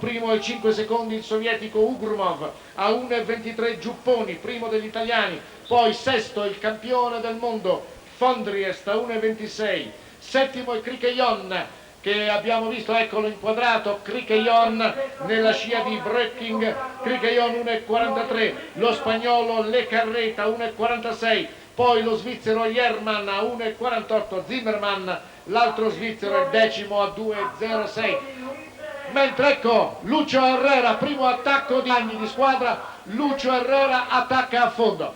primo e 5 secondi il sovietico Ugrumov, a 1,23 Giupponi, primo degli italiani, poi sesto il campione del mondo Fondriest a 1,26, settimo il Krikejon, che abbiamo visto, eccolo inquadrato, Krikejon nella scia di Breaking, Krikejon 1,43, lo spagnolo Le Carreta 1,46, poi lo svizzero Jerman a 1,48, Zimmermann, l'altro svizzero, il decimo a 2,06. Mentre ecco Lucio Herrera, primo attacco di anni di squadra, Lucio Herrera attacca a fondo.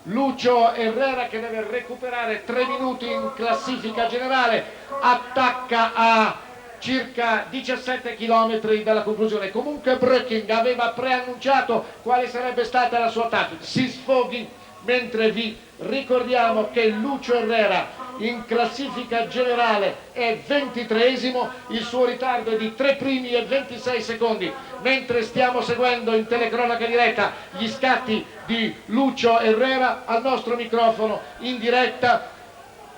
Lucio Herrera che deve recuperare 3 minuti in classifica generale, attacca a circa 17 km dalla conclusione. Comunque Breaking aveva preannunciato quale sarebbe stata la sua tattica. Si sfoghi, mentre vi ricordiamo che Lucio Herrera in classifica generale è 23esimo, il suo ritardo è di 3 primi e 26 secondi. Mentre stiamo seguendo in telecronaca diretta gli scatti di Lucio Herrera, al nostro microfono in diretta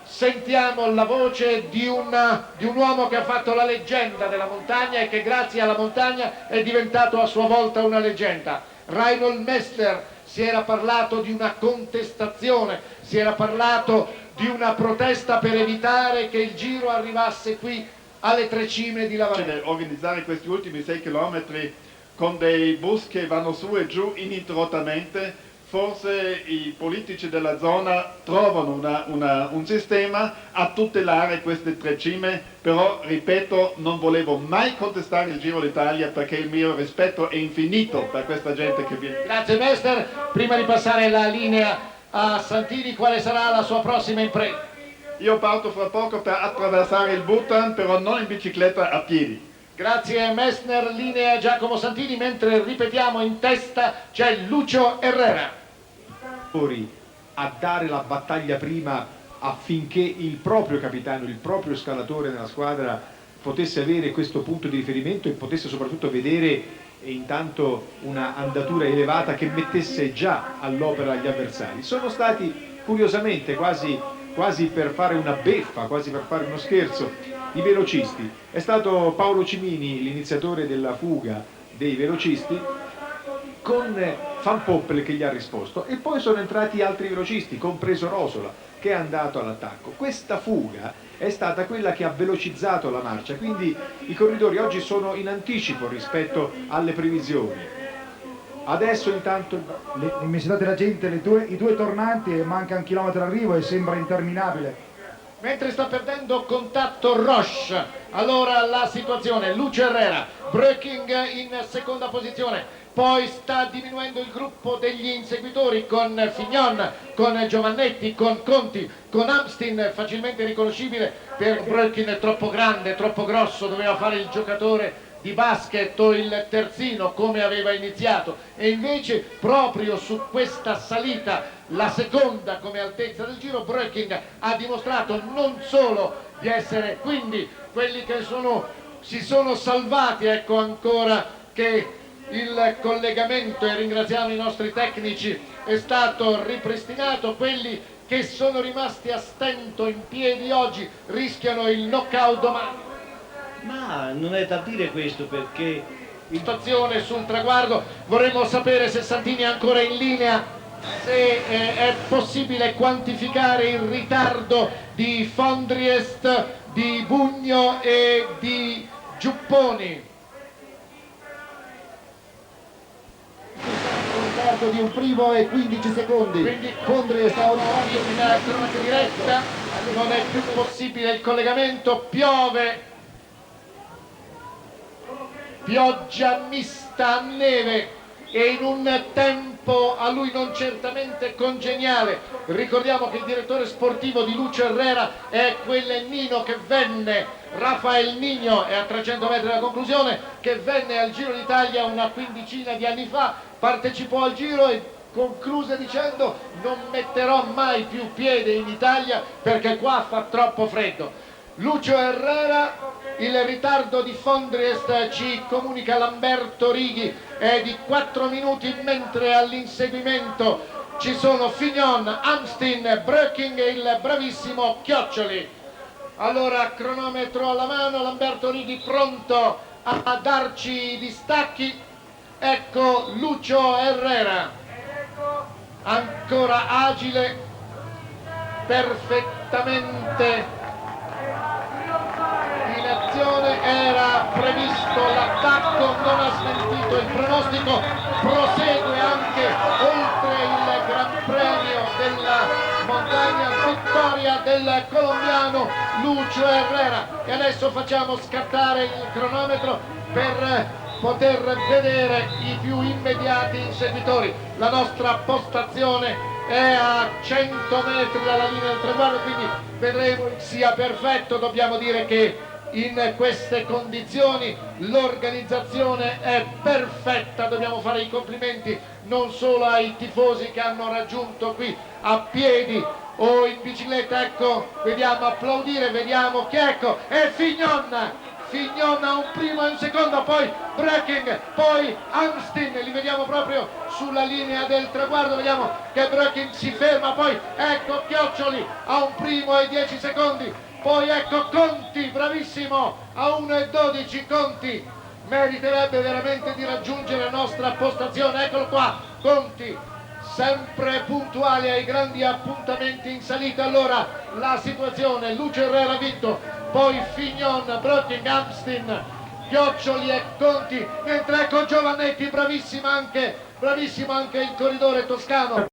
sentiamo la voce di un uomo che ha fatto la leggenda della montagna e che grazie alla montagna è diventato a sua volta una leggenda. Reinhold Messner. Si era parlato di una contestazione, si era parlato di una protesta per evitare che il Giro arrivasse qui alle 3 cime di Lavaredo. Organizzare questi ultimi 6 chilometri con dei bus che vanno su e giù ininterrottamente, forse i politici della zona trovano un sistema a tutelare queste 3 cime, però ripeto, non volevo mai contestare il Giro d'Italia perché il mio rispetto è infinito per questa gente che viene. Grazie Mester, prima di passare la linea a Santini, quale sarà la sua prossima impresa? Io parto fra poco per attraversare il Bhutan, però non in bicicletta, a piedi. Grazie Messner, linea Giacomo Santini, mentre ripetiamo in testa c'è Lucio Herrera. A dare la battaglia prima affinché il proprio capitano, il proprio scalatore nella squadra potesse avere questo punto di riferimento e potesse soprattutto vedere intanto una andatura elevata che mettesse già all'opera gli avversari. Sono stati curiosamente quasi per fare una beffa, quasi per fare uno scherzo, i velocisti. È stato Paolo Cimini l'iniziatore della fuga dei velocisti, con Van Poppel che gli ha risposto, e poi sono entrati altri velocisti, compreso Rosola, che è andato all'attacco. Questa fuga è stata quella che ha velocizzato la marcia, quindi i corridori oggi sono in anticipo rispetto alle previsioni. Adesso intanto l'immensità della gente, i due tornanti, e manca un chilometro d'arrivo e sembra interminabile. Mentre sta perdendo contatto Roche, allora la situazione, Lucio Herrera, Breaking in seconda posizione, poi sta diminuendo il gruppo degli inseguitori con Fignon, con Giovannetti, con Conti, con Amstin, facilmente riconoscibile per Breaking, è troppo grande, troppo grosso, doveva fare il giocatore di basket o il terzino come aveva iniziato, e invece proprio su questa salita, la seconda come altezza del Giro, Breaking ha dimostrato non solo di essere, quindi quelli che si sono salvati, ecco ancora che il collegamento, e ringraziamo i nostri tecnici, è stato ripristinato, quelli che sono rimasti a stento in piedi oggi rischiano il knockout domani. Ma non è da dire questo, perché Situazione sul traguardo, vorremmo sapere se Santini è ancora in linea, se è possibile quantificare il ritardo di Fondriest, di Bugno e di Giupponi. Di un primo e 15 secondi. Quindi Fondriest sta in cronaca diretta, non è più possibile il collegamento, pioggia mista a neve e in un tempo a lui non certamente congeniale. Ricordiamo che il direttore sportivo di Lucio Herrera è quel Nino che venne, Rafael Nino, è a 300 metri dalla conclusione, che venne al Giro d'Italia una quindicina di anni fa, partecipò al Giro e concluse dicendo: non metterò mai più piede in Italia perché qua fa troppo freddo. Lucio Herrera, il ritardo di Fondriest, ci comunica Lamberto Righi, è di 4 minuti, mentre all'inseguimento ci sono Fignon, Amstin, Breaking e il bravissimo Chioccioli. Allora, cronometro alla mano, Lamberto Righi pronto a darci i distacchi. Ecco Lucio Herrera, ancora agile, perfettamente in azione, era previsto l'attacco, non ha smentito il pronostico, prosegue anche oltre il Gran Premio della montagna, vittoria del colombiano Lucio Herrera. E adesso facciamo scattare il cronometro per poter vedere i più immediati inseguitori. La nostra postazione è a 100 metri dalla linea del traguardo, quindi vedremo sia perfetto. Dobbiamo dire che in queste condizioni l'organizzazione è perfetta, dobbiamo fare i complimenti non solo ai tifosi che hanno raggiunto qui a piedi o in bicicletta, ecco, vediamo applaudire, vediamo che ecco, è Fignon a un primo e un secondo, poi Breking, poi Amstin, li vediamo proprio sulla linea del traguardo, vediamo che Breking si ferma, poi ecco Chioccioli a un primo e 10 secondi, poi ecco Conti, bravissimo, a 1,12 Conti, meriterebbe veramente di raggiungere la nostra postazione, eccolo qua, Conti, sempre puntuale ai grandi appuntamenti in salita. Allora la situazione, Lucio Herrera ha vinto, poi Fignon, Breking, Amstin, Chioccioli e Conti, mentre ecco Giovannetti, bravissimo anche il corridore toscano.